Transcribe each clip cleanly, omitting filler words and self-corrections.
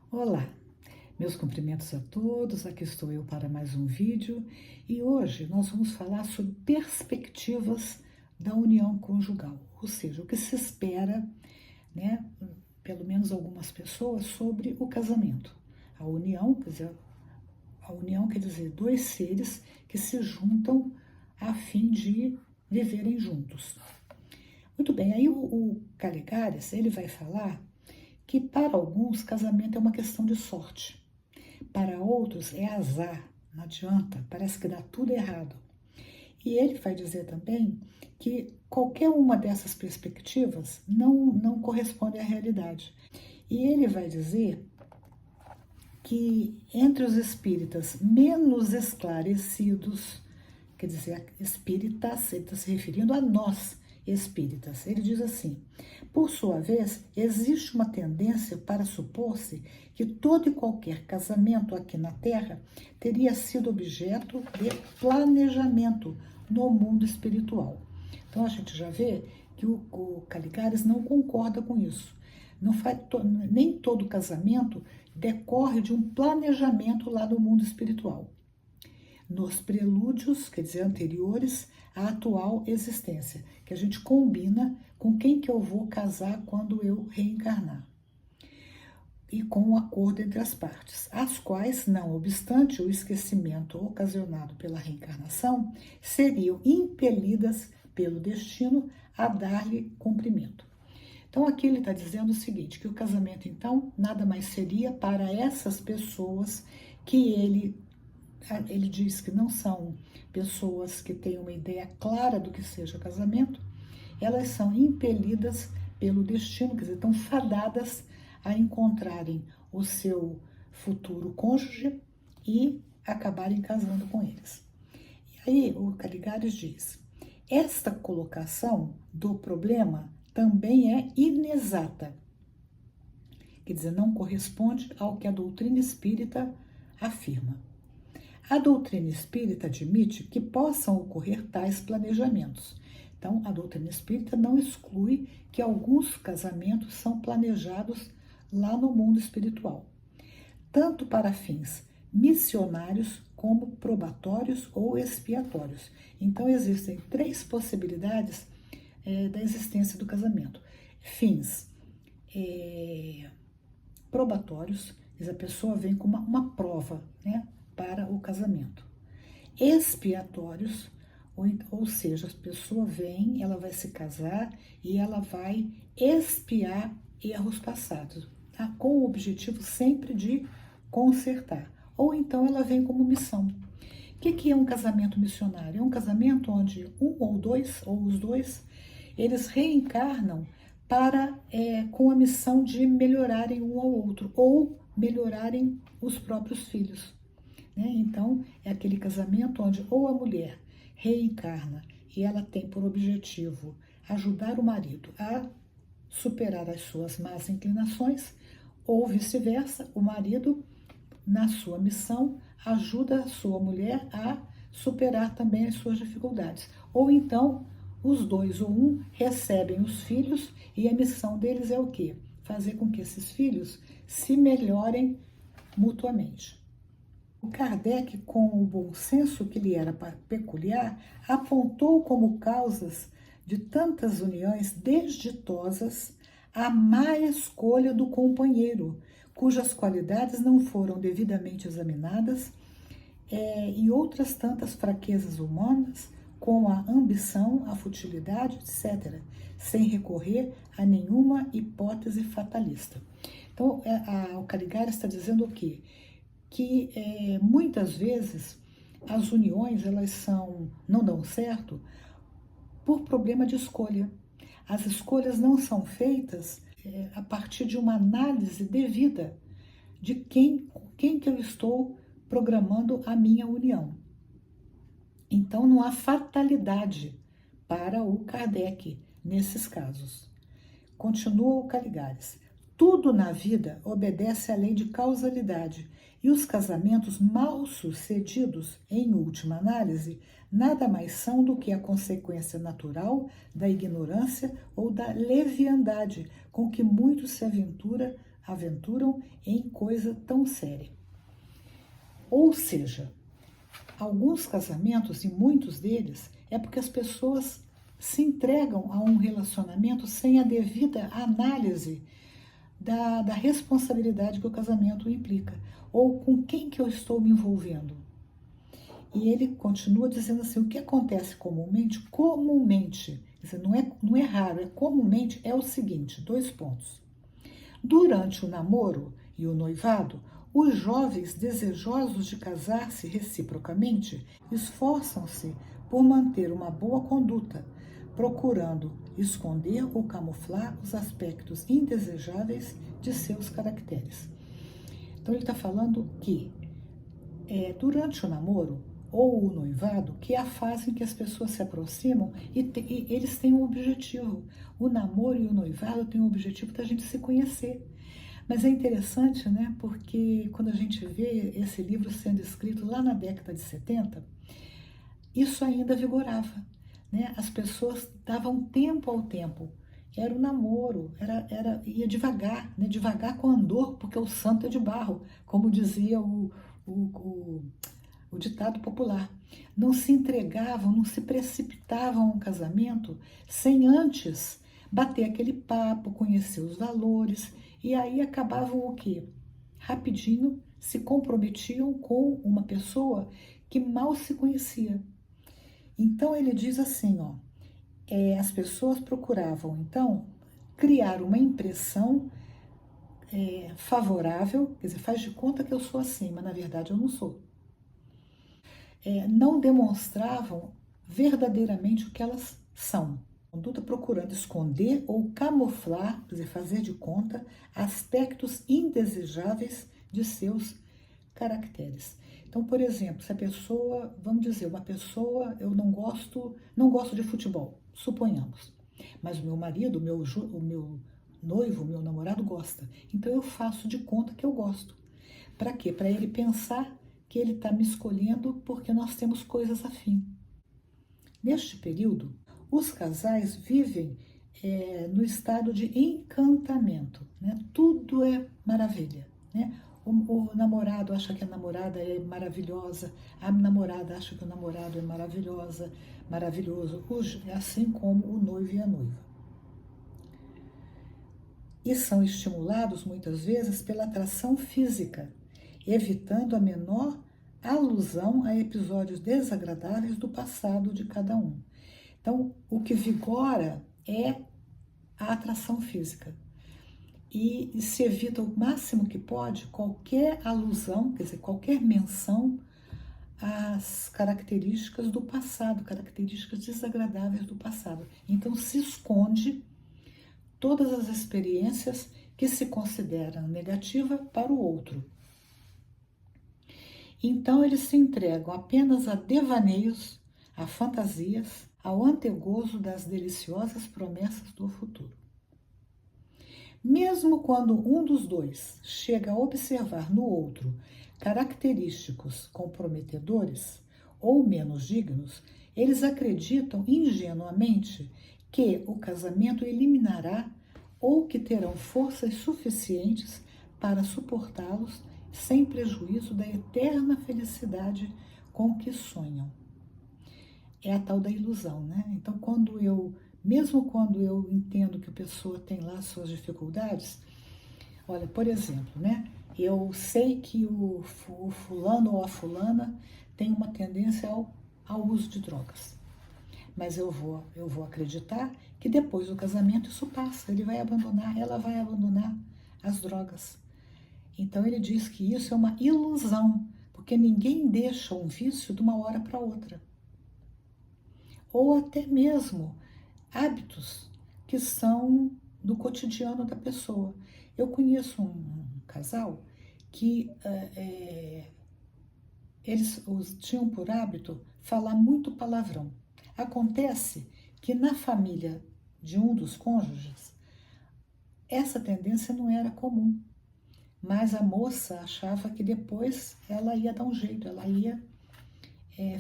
Olá, meus cumprimentos a todos, aqui estou eu para mais um vídeo e hoje nós vamos falar sobre perspectivas da união conjugal, ou seja, o que se espera, né, pelo menos algumas pessoas, sobre o casamento. A união quer dizer dois seres que se juntam a fim de viverem juntos. Muito bem, aí o Caligares, ele vai falar que para alguns casamento é uma questão de sorte, para outros é azar, não adianta, parece que dá tudo errado. E ele vai dizer também que qualquer uma dessas perspectivas não corresponde à realidade. E ele vai dizer que entre os espíritas menos esclarecidos, quer dizer, espíritas, ele está se referindo a nós, espíritas. Ele diz assim: por sua vez, existe uma tendência para supor-se que todo e qualquer casamento aqui na Terra teria sido objeto de planejamento no mundo espiritual. Então a gente já vê que o Caligares não concorda com isso. Não faz, nem todo casamento decorre de um planejamento lá no mundo espiritual, nos prelúdios, quer dizer, anteriores à atual existência, que a gente combina com quem que eu vou casar quando eu reencarnar, e com o acordo entre as partes, as quais, não obstante o esquecimento ocasionado pela reencarnação, seriam impelidas pelo destino a dar-lhe cumprimento. Então aqui ele está dizendo o seguinte, que o casamento então nada mais seria para essas pessoas que ele diz que não são pessoas que têm uma ideia clara do que seja casamento, elas são impelidas pelo destino, quer dizer, estão fadadas a encontrarem o seu futuro cônjuge e acabarem casando com eles. E aí o Caligares diz: esta colocação do problema também é inexata, quer dizer, não corresponde ao que a doutrina espírita afirma. A doutrina espírita admite que possam ocorrer tais planejamentos. Então, a doutrina espírita não exclui que alguns casamentos são planejados lá no mundo espiritual, tanto para fins missionários como probatórios ou expiatórios. Então, existem três possibilidades da existência do casamento. Fins probatórios, a pessoa vem com uma prova, né, para o casamento. Expiatórios, ou seja, a pessoa vem, ela vai se casar e ela vai expiar erros passados, tá? Com o objetivo sempre de consertar. Ou então ela vem como missão. O que é um casamento missionário? É um casamento onde um ou dois, ou os dois, eles reencarnam com a missão de melhorarem um ao outro, ou melhorarem os próprios filhos. Né? Então, é aquele casamento onde ou a mulher reencarna e ela tem por objetivo ajudar o marido a superar as suas más inclinações, ou vice-versa, o marido, na sua missão, ajuda a sua mulher a superar também as suas dificuldades. Ou então, os dois ou um recebem os filhos e a missão deles é o quê? Fazer com que esses filhos se melhorem mutuamente. O Kardec, com o bom senso que lhe era peculiar, apontou como causas de tantas uniões desditosas a má escolha do companheiro, cujas qualidades não foram devidamente examinadas, e outras tantas fraquezas humanas, com a ambição, a futilidade, etc., sem recorrer a nenhuma hipótese fatalista. Então, o Caligares está dizendo o quê? Que muitas vezes as uniões não dão certo por problema de escolha. As escolhas não são feitas a partir de uma análise devida de quem que eu estou programando a minha união. Então não há fatalidade para o Kardec nesses casos. Continua o Caligares. Tudo na vida obedece à lei de causalidade e os casamentos mal sucedidos, em última análise, nada mais são do que a consequência natural da ignorância ou da leviandade com que muito se aventura aventuram em coisa tão séria. Ou seja, alguns casamentos, e muitos deles, é porque as pessoas se entregam a um relacionamento sem a devida análise da responsabilidade que o casamento implica, ou com quem que eu estou me envolvendo. E ele continua dizendo assim, o que acontece comumente, quer dizer, não é raro, é comumente, é o seguinte, 2 pontos. Durante o namoro e o noivado, os jovens desejosos de casar-se reciprocamente esforçam-se por manter uma boa conduta, procurando esconder ou camuflar os aspectos indesejáveis de seus caracteres. Então ele está falando que durante o namoro ou o noivado, que é a fase em que as pessoas se aproximam e eles têm um objetivo. O namoro e o noivado têm o objetivo da gente se conhecer. Mas é interessante, né? Porque quando a gente vê esse livro sendo escrito lá na década de 70, isso ainda vigorava, né? As pessoas davam tempo ao tempo. Era o namoro, ia devagar, né? Devagar com andor, porque o santo é de barro, como dizia o ditado popular. Não se entregavam, não se precipitavam a um casamento sem antes bater aquele papo, conhecer os valores, e aí acabavam o quê? Rapidinho se comprometiam com uma pessoa que mal se conhecia. Então ele diz assim, ó, as pessoas procuravam então criar uma impressão favorável, quer dizer, faz de conta que eu sou assim, mas na verdade eu não sou. Não demonstravam verdadeiramente o que elas são. Conduta procurando esconder ou camuflar, quer dizer, fazer de conta, aspectos indesejáveis de seus caracteres. Então, por exemplo, se a pessoa, vamos dizer, uma pessoa, eu não gosto de futebol, suponhamos, mas o meu marido, o meu noivo, o meu namorado gosta. Então eu faço de conta que eu gosto. Para quê? Para ele pensar que ele está me escolhendo porque nós temos coisas afim. Neste período, os casais vivem no estado de encantamento, né? Tudo é maravilha, né? O namorado acha que a namorada é maravilhosa, a namorada acha que o namorado é maravilhoso, assim como o noivo e a noiva. E são estimulados muitas vezes pela atração física, evitando a menor alusão a episódios desagradáveis do passado de cada um. Então, o que vigora é a atração física. E se evita o máximo que pode qualquer alusão, quer dizer, qualquer menção às características do passado, características desagradáveis do passado. Então, se esconde todas as experiências que se consideram negativas para o outro. Então, eles se entregam apenas a devaneios, a fantasias, ao antegozo das deliciosas promessas do futuro. Mesmo quando um dos dois chega a observar no outro característicos comprometedores ou menos dignos, eles acreditam ingenuamente que o casamento eliminará ou que terão forças suficientes para suportá-los sem prejuízo da eterna felicidade com que sonham. É a tal da ilusão, né? Então, mesmo quando eu entendo que a pessoa tem lá suas dificuldades, olha, por exemplo, né? Eu sei que o fulano ou a fulana tem uma tendência ao uso de drogas. Mas eu vou acreditar que depois do casamento isso passa, ela vai abandonar as drogas. Então ele diz que isso é uma ilusão, porque ninguém deixa um vício de uma hora para outra. Ou até mesmo hábitos que são do cotidiano da pessoa. Eu conheço um casal que eles tinham por hábito falar muito palavrão. Acontece que na família de um dos cônjuges, essa tendência não era comum, mas a moça achava que depois ela ia dar um jeito, ela ia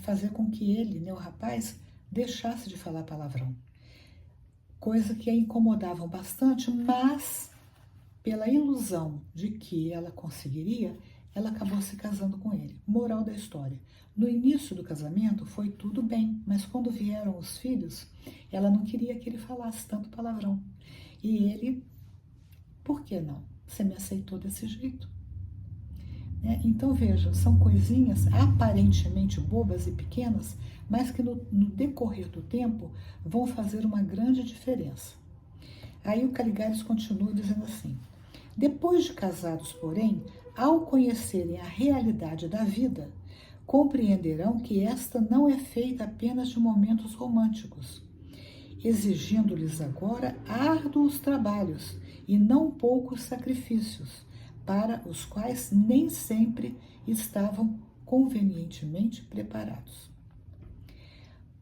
fazer com que ele, né, o rapaz, deixasse de falar palavrão. Coisa que a incomodavam bastante, mas pela ilusão de que ela conseguiria, ela acabou se casando com ele. Moral da história: no início do casamento foi tudo bem, mas quando vieram os filhos, ela não queria que ele falasse tanto palavrão. E ele, por que não? Você me aceitou desse jeito. Então veja, são coisinhas aparentemente bobas e pequenas, mas que no decorrer do tempo vão fazer uma grande diferença. Aí o Caligares continua dizendo assim: depois de casados, porém, ao conhecerem a realidade da vida, compreenderão que esta não é feita apenas de momentos românticos, exigindo-lhes agora árduos trabalhos e não poucos sacrifícios, para os quais nem sempre estavam convenientemente preparados.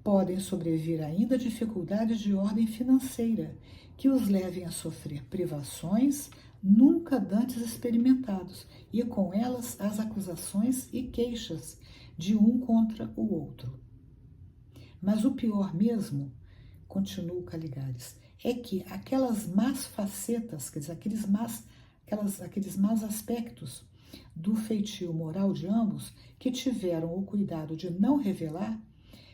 Podem sobrevir ainda dificuldades de ordem financeira, que os levem a sofrer privações nunca dantes experimentados, e com elas as acusações e queixas de um contra o outro. Mas o pior mesmo, continua o Caligares, é que aquelas más facetas, quer dizer, aqueles más aspectos do feitio moral de ambos, que tiveram o cuidado de não revelar.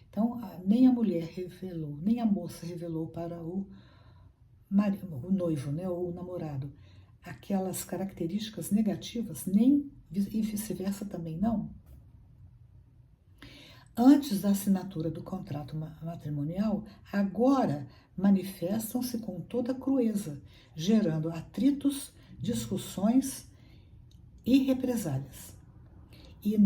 Então, nem a mulher revelou, nem a moça revelou para o noivo, ou o namorado, aquelas características negativas, nem e vice-versa também não. Antes da assinatura do contrato matrimonial, agora manifestam-se com toda crueza, gerando atritos, discussões e represálias. E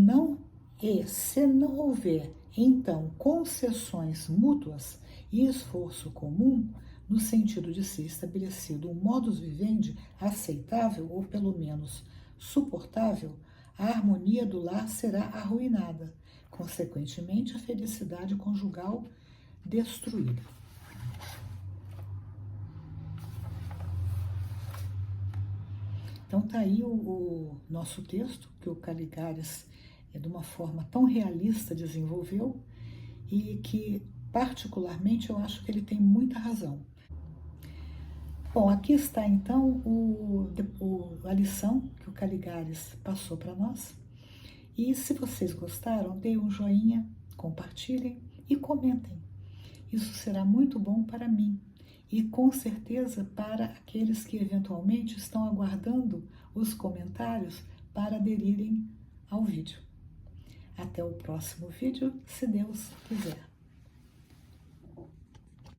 se não houver, então, concessões mútuas e esforço comum, no sentido de ser estabelecido um modus vivendi aceitável ou pelo menos suportável, a harmonia do lar será arruinada, consequentemente a felicidade conjugal destruída. Então tá aí o nosso texto, que o Caligares, de uma forma tão realista, desenvolveu, e que particularmente eu acho que ele tem muita razão. Bom, aqui está então a lição que o Caligares passou para nós. E se vocês gostaram, deem um joinha, compartilhem e comentem. Isso será muito bom para mim e com certeza para aqueles que eventualmente estão aguardando os comentários para aderirem ao vídeo. Até o próximo vídeo, se Deus quiser.